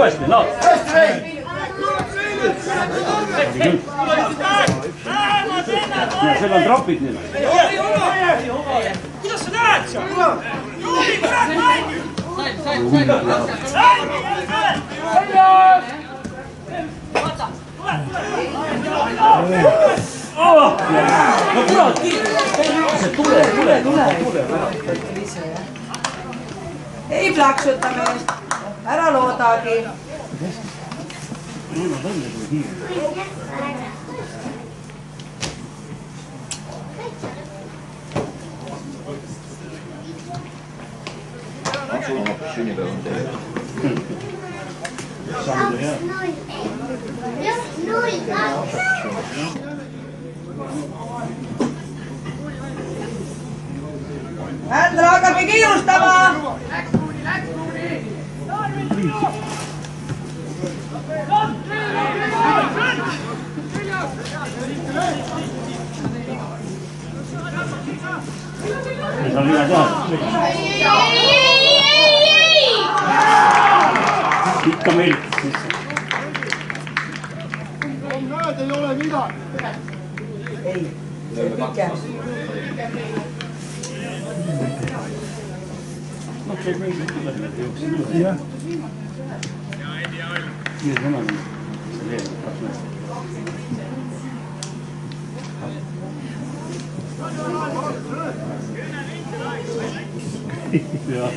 uuesti, no. Seal on tropid nüüd. Kuidas sa näed seal? Juhi, kurat, mängi! No kurat, tule. Ei plaksuta meest, ära loodagi. Sul oma sünnipäev on teile. Ändra hakkabki kiirustama. Sa on liiga teha. Ikka meil. Näed, ei ole midagi. Ei, see pikem. No see meil tuleb jooksib üle. Jah. Nii sõna on. See veel, 2 meest. Jah.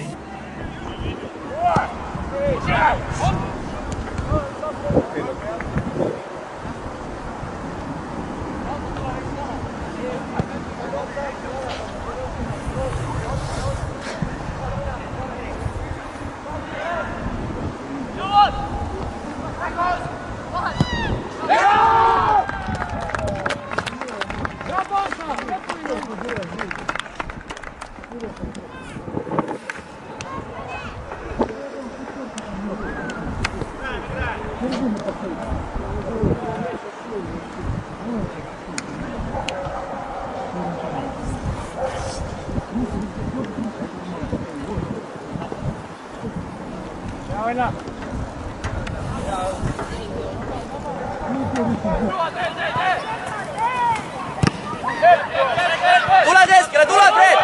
Tule keskele, tule Fred,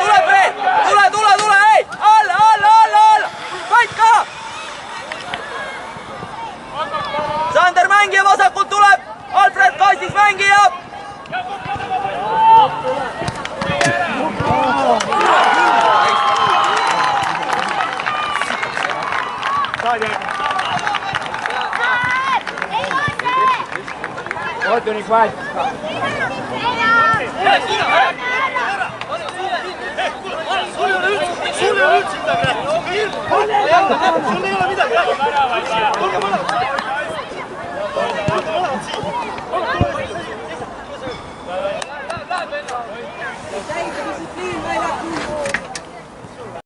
tule, ei! Alla! Paika! Sander mängija vasakult tuleb, Alfred kastis mängija! Ootju nii kvaad. Sul ei ole üldse midagi! Sul ei ole midagi!